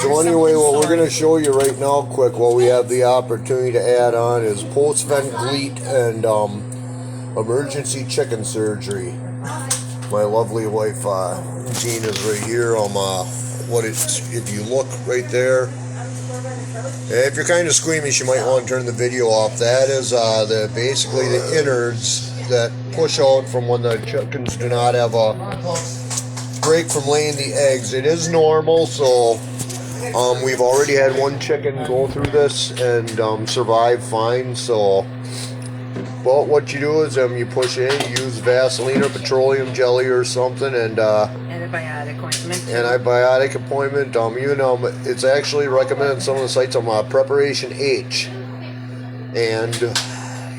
So anyway, what we're going to show you right now quick while we have the opportunity to add on is post-vent gleat and emergency chicken surgery. My lovely wife Jean is right here. If you look right there, if you're kind of squeamish, you might want to turn the video off. That is basically the innards that push out from when the chickens do not have a break from laying the eggs. It is normal, so we've already had one chicken go through this and survive fine. So, but what you do is you push in, you use Vaseline or petroleum jelly or something, and antibiotic appointment. It's actually recommended on some of the sites on Preparation H, and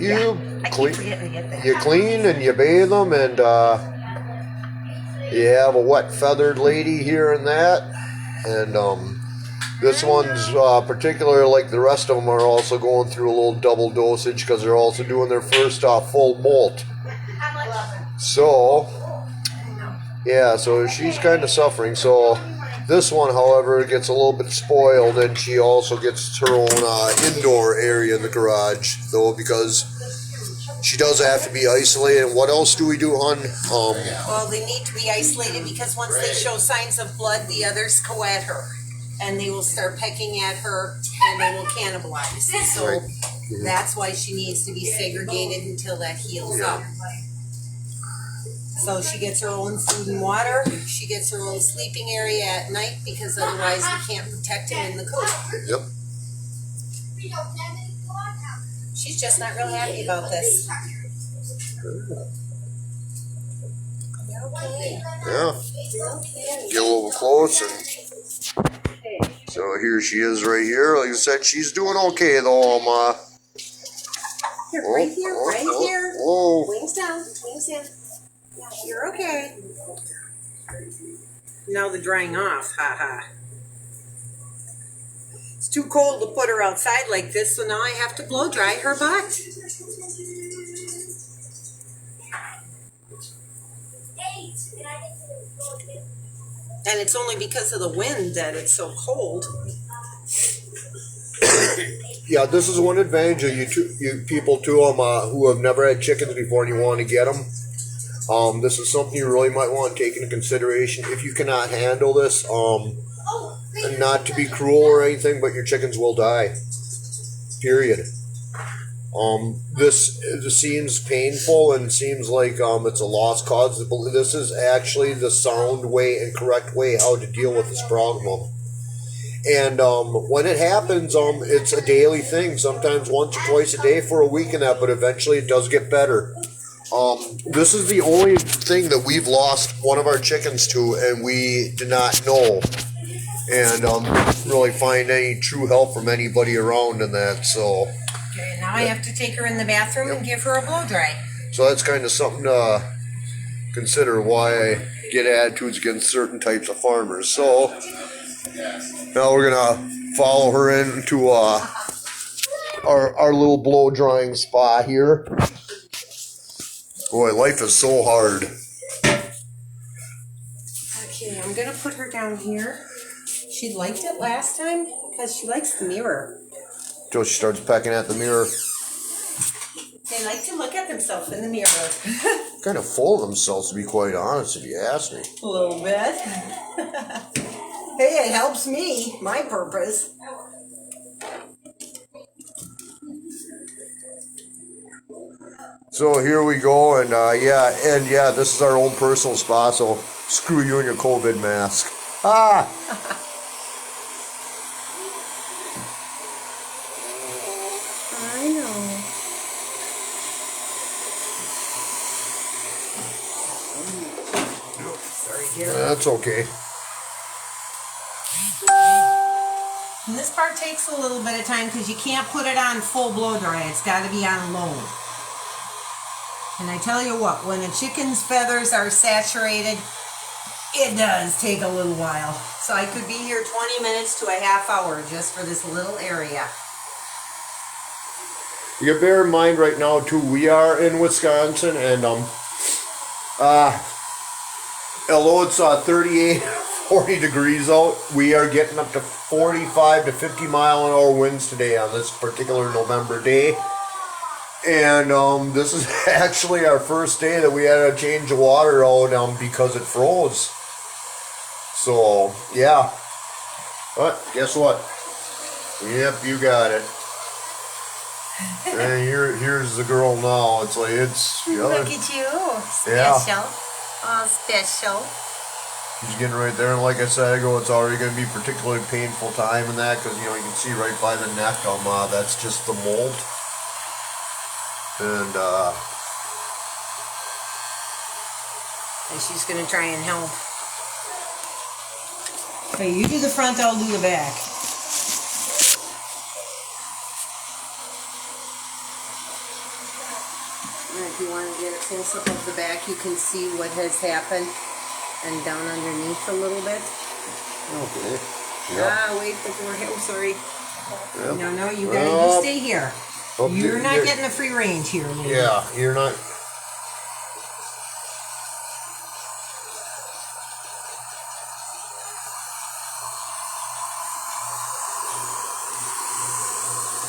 you clean and you bathe them, and you have a wet feathered lady here and that, and this one's particular, like the rest of them, are also going through a little double dosage because they're also doing their first full molt. So, yeah, so she's kind of suffering. So this one, however, gets a little bit spoiled, and she also gets her own indoor area in the garage, though, because she does have to be isolated. And what else do we do, hon? Well, they need to be isolated because once they show signs of blood, the others go at her. And they will start pecking at her, and they will cannibalize. So that's why she needs to be segregated until that heals up. So she gets her own food and water. She gets her own sleeping area at night because otherwise we can't protect him in the coop. Yep. She's just not real happy about this. Okay. Yeah. Okay. Get a little close and. So here she is right here. Like I said, she's doing okay though. Here, right here. Whoa. Wings down. Yeah, you're okay. Now the drying off. It's too cold to put her outside like this, so now I have to blow dry her butt. And it's only because of the wind that it's so cold. Yeah, this is one advantage of you people too, who have never had chickens before and you want to get them. This is something you really might want to take into consideration if you cannot handle this. And not to be cruel or anything, but your chickens will die. Period. This seems painful and seems like it's a lost cause. This is actually the sound way and correct way how to deal with this problem. And when it happens, it's a daily thing. Sometimes once or twice a day for a week and that, but eventually it does get better. This is the only thing that we've lost one of our chickens to, and we did not know. And didn't really find any true help from anybody around in that, so. Okay, now I have to take her in the bathroom and give her a blow dry. So that's kind of something to consider why I get attitudes against certain types of farmers. So now we're gonna follow her into our little blow drying spot here. Boy, life is so hard. Okay, I'm gonna put her down here. She liked it last time because she likes the mirror. Till she starts pecking at the mirror. They like to look at themselves in the mirror. Kind of full of themselves, to be quite honest, if you ask me. A little bit. Hey, it helps me, my purpose. So here we go, and this is our own personal spot, so screw you and your COVID mask. Ah! I know. Sorry, dear. That's okay. And this part takes a little bit of time because you can't put it on full blow dry. It's got to be on low. And I tell you what, when a chicken's feathers are saturated, it does take a little while. So I could be here 20 minutes to a half hour just for this little area. You gotta bear in mind right now too, we are in Wisconsin, and although it's 38 40 degrees out. We are getting up to 45 to 50 mile an hour winds today on this particular November day. And this is actually our first day that we had to change the water out because it froze. So, yeah. But guess what? Yep, you got it. And here's the girl now. It's like, it's... Look at you. Special. Yeah. Oh, special. She's getting right there, and like I said, it's already going to be a particularly painful time in that, because, you know, you can see right by the neck, that's just the mold. And she's going to try and help. Hey, you do the front, I'll do the back. And if you want to get a close-up of the back, you can see what has happened. And down underneath a little bit. okay. Ah, wait before... Oh, sorry. Yep. No, you gotta stay here. You're not getting a free range here, lady. Yeah, you're not...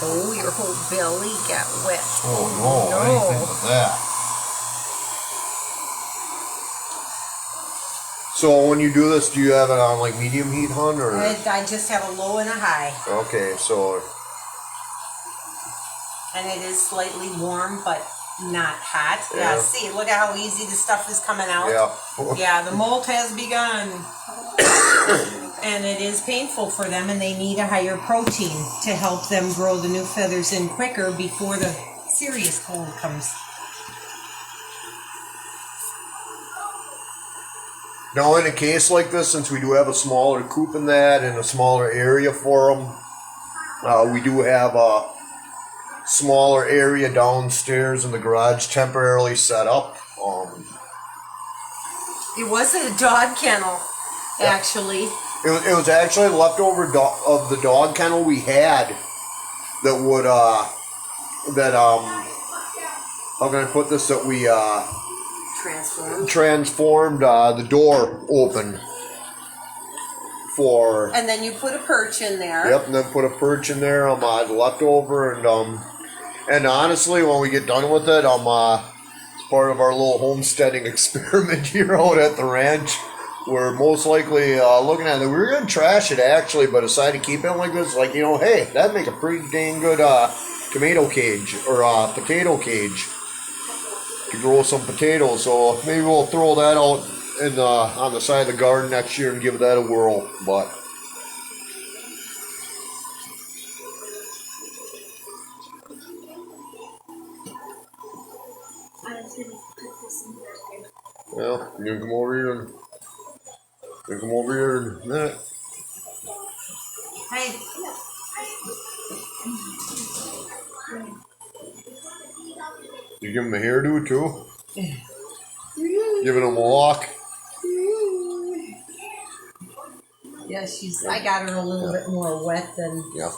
Oh, your whole belly got wet. Oh, no. I didn't think of that. So when you do this, do you have it on like medium heat, hon, or? I just have a low and a high. Okay, so. And it is slightly warm, but not hot. Yeah. Yeah, see, look at how easy the stuff is coming out. Yeah. Yeah, the molt has begun. And it is painful for them, and they need a higher protein to help them grow the new feathers in quicker before the serious cold comes. Now, in a case like this, since we do have a smaller coop in that and a smaller area for them, we do have a smaller area downstairs in the garage temporarily set up. It wasn't a dog kennel, actually. It was actually leftover of the dog kennel we had that would, how can I put this, that we, transformed the door open for... And then you put a perch in there. Yep, and then put a perch in there, leftover, and honestly, when we get done with it, it's part of our little homesteading experiment here out at the ranch. We're most likely looking at it. We were going to trash it, actually, but decided to keep it like this. Like, you know, hey, that'd make a pretty dang good tomato cage, or potato cage, to grow some potatoes. So maybe we'll throw that out in on the side of the garden next year and give that a whirl. But well, you can come over here and in a minute. Hey. You give him a hairdo too? Giving him a walk? Yeah, I got her a little bit more wet than... Yeah.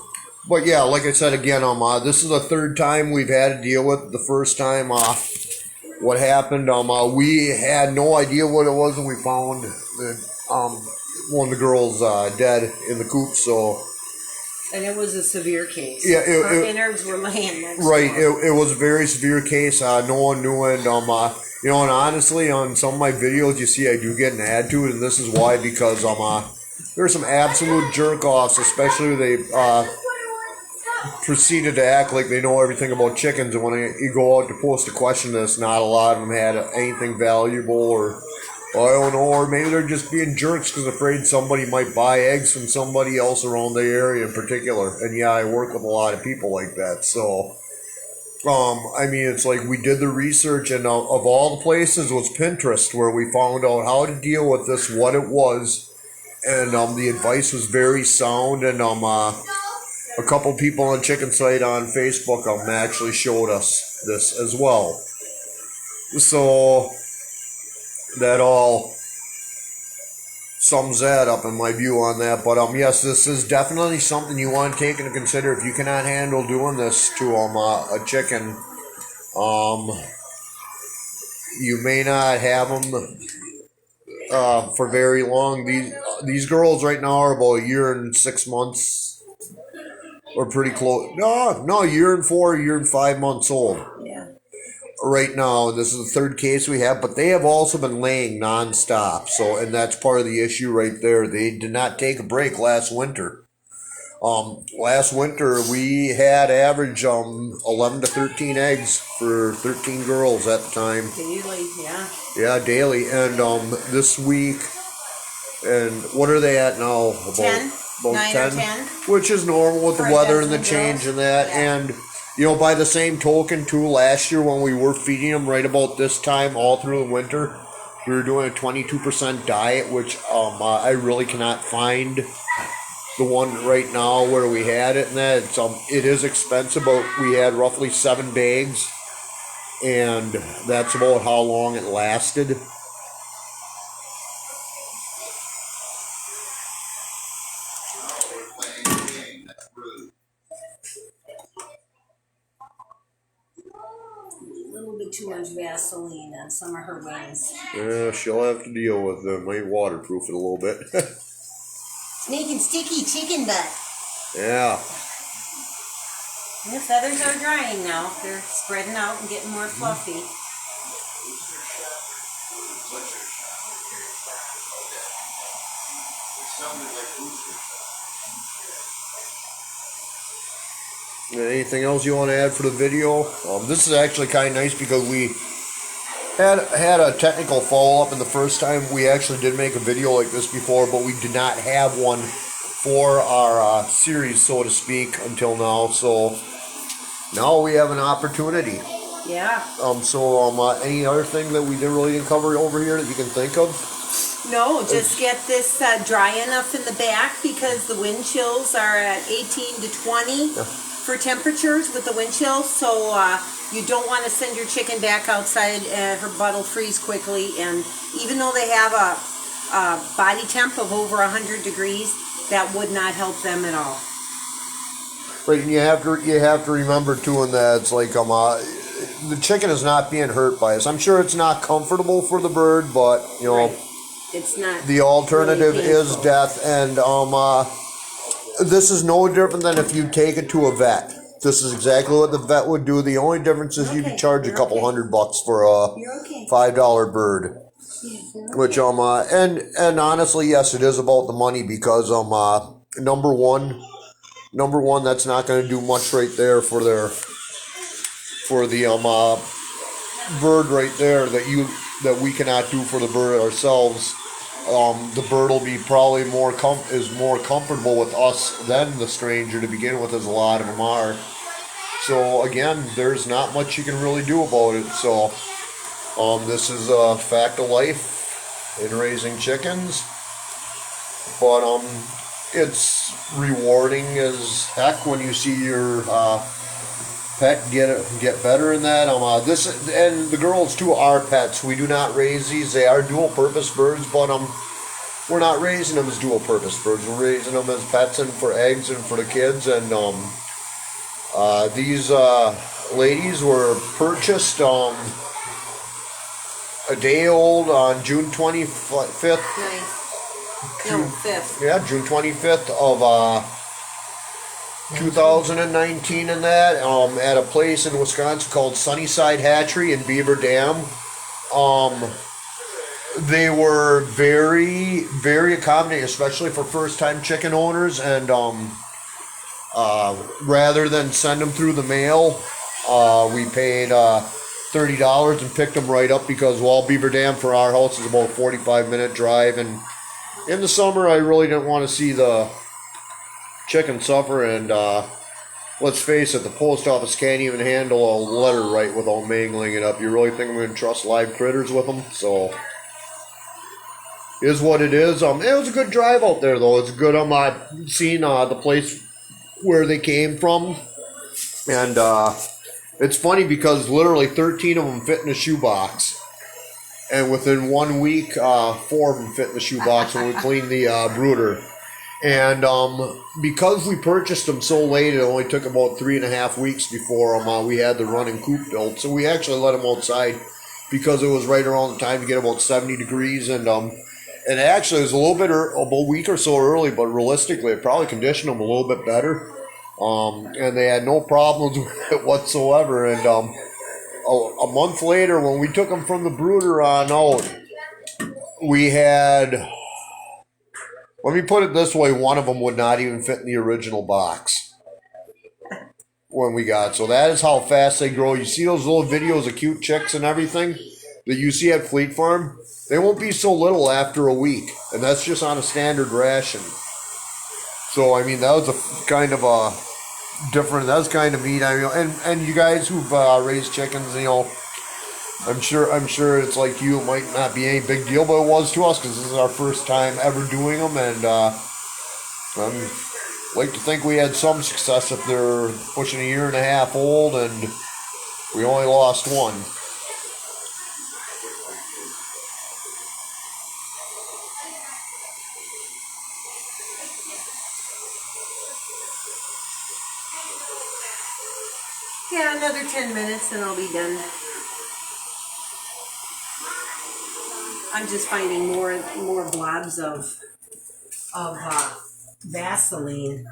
But yeah, like I said again, this is the third time we've had to deal with it. The first time, what happened, we had no idea what it was, and we found that, one of the girls, dead in the coop, so... And it was a severe case. Yeah, her innards were laying next right, to her. it was a very severe case. No one knew it. You know, and honestly, on some of my videos, you see I do get an attitude, and this is why, because there's some absolute jerk-offs, especially when they proceeded to act like they know everything about chickens, and when you go out to post a question, this, not a lot of them had anything valuable, or I don't know, or maybe they're just being jerks because afraid somebody might buy eggs from somebody else around the area in particular. And yeah, I work with a lot of people like that. So, I mean, it's like we did the research, and of all the places was Pinterest, where we found out how to deal with this, what it was, and the advice was very sound. And a couple people on the chicken site on Facebook actually showed us this as well. So that all sums that up in my view on that. But yes, this is definitely something you want to take into consider if you cannot handle doing this to a chicken. You may not have them for very long. these girls right now are about a year and 6 months, or pretty close. No, a year and 4, a year and 5 months old. Yeah. Right now, this is the third case we have, but they have also been laying nonstop. So, and that's part of the issue right there. They did not take a break last winter. Last winter we had average 11 to 13 eggs for 13 girls at the time. Daily, yeah. Yeah, daily. And this week, and what are they at now? About 10, about 9 10, or 10, which is normal with the for a weather and the dozen change girls. and that. Yeah. And you know, by the same token, too, last year when we were feeding them right about this time all through the winter, we were doing a 22% diet, which I really cannot find the one right now where we had it. And that it is expensive, but we had roughly 7 bags, and that's about how long it lasted. A little bit too much Vaseline on some of her wings. Yeah, she'll have to deal with them. Might waterproof it a little bit. It's making sticky chicken butt. Yeah. And the feathers are drying now. They're spreading out and getting more fluffy. Anything else you want to add for the video? This is actually kind of nice because we had a technical follow-up, and the first time we actually did make a video like this before, but we did not have one for our series, so to speak, until now. So now we have an opportunity. Yeah. Any other thing that we didn't cover over here that you can think of? No, just get this dry enough in the back because the wind chills are at 18 to 20 for temperatures with the wind chills. So you don't want to send your chicken back outside. Her butt will freeze quickly. And even though they have a body temp of over 100 degrees, that would not help them at all. Right, and you have to remember too in that it's like the chicken is not being hurt by us. I'm sure it's not comfortable for the bird, but you know. Right. It's not. The alternative really is death, and this is no different than if you take it to a vet. This is exactly what the vet would do. The only difference is you'd charge a couple $100 for a $5 bird. Which and honestly, yes, it is about the money because number one, that's not going to do much right there for the bird right there that we cannot do for the bird ourselves. The bird will be probably more comfortable with us than the stranger to begin with, as a lot of them are. So again, there's not much you can really do about it. So this is a fact of life in raising chickens, but it's rewarding as heck when you see your pet get better in that. This and the girls too are pets. We do not raise these. They are dual purpose birds, but we're not raising them as dual purpose birds. We're raising them as pets and for eggs and for the kids. And these ladies were purchased a day old on June 25th. Nice. No, 5th. Yeah, June 25th of 2019 in that, at a place in Wisconsin called Sunnyside Hatchery in Beaver Dam. They were very, very accommodating, especially for first-time chicken owners, and rather than send them through the mail, we paid $30 and picked them right up because Beaver Dam for our house is about a 45-minute drive, and in the summer I really didn't want to see the chicken suffer, and let's face it, the post office can't even handle a letter right without mangling it up. You really think I'm going to trust live critters with them? So, is what it is. It was a good drive out there, though. It's good. Seeing the place where they came from, and it's funny because literally 13 of them fit in a shoebox, and within 1 week, 4 of them fit in the shoebox when we cleaned the brooder. And because we purchased them so late, it only took about 3.5 weeks before we had the running coop built. So we actually let them outside because it was right around the time to get about 70 degrees. And And actually, it was a little bit a week or so early, but realistically, it probably conditioned them a little bit better. And they had no problems with it whatsoever. And a month later, when we took them from the brooder on out, we had, let me put it this way, one of them would not even fit in the original box when we got. So that is how fast they grow. You see those little videos of cute chicks and everything that you see at Fleet Farm? They won't be so little after a week, and that's just on a standard ration. So I mean, that was a kind of a different. That's kind of neat. I mean, and you guys who've raised chickens, you know, I'm sure it's like you. It might not be any big deal, but it was to us because this is our first time ever doing them, and I'm like to think we had some success if they're pushing 1.5 years old, and we only lost one. Yeah, another 10 minutes and I'll be done. I'm just finding more blobs of Vaseline.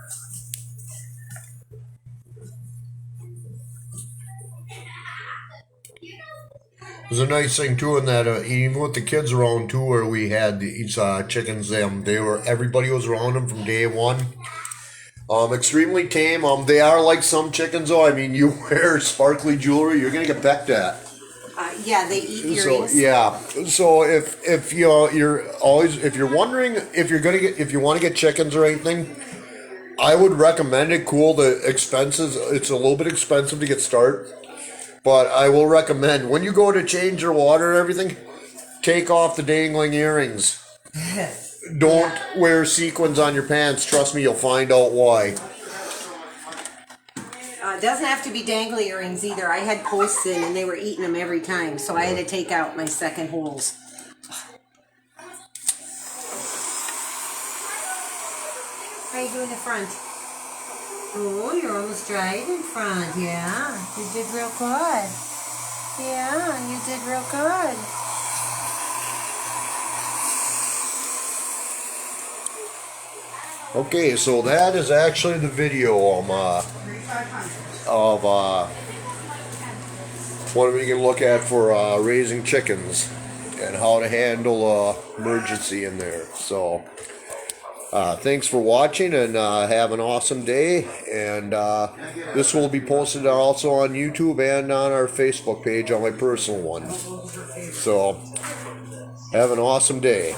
There's a nice thing too in that even with the kids around too, where we had these chickens, everybody was around them from day one. Extremely tame. They are like some chickens though. I mean, you wear sparkly jewelry, you're gonna get pecked at. Yeah, they eat earrings. So yeah. So if you're wondering if you want to get chickens or anything, I would recommend it. Cool. The expenses. It's a little bit expensive to get started, but I will recommend when you go to change your water and everything, take off the dangling earrings. Don't wear sequins on your pants. Trust me, you'll find out why. It doesn't have to be dangly earrings either. I had posts in and they were eating them every time, so I had to take out my second holes. How you doing in the front? Oh, you're almost dried in front. Yeah, you did real good. Yeah, you did real good. Okay, so that is actually the video of what we can look at for raising chickens and how to handle emergency in there. So thanks for watching, and have an awesome day. And this will be posted also on YouTube and on our Facebook page on my personal one. So have an awesome day.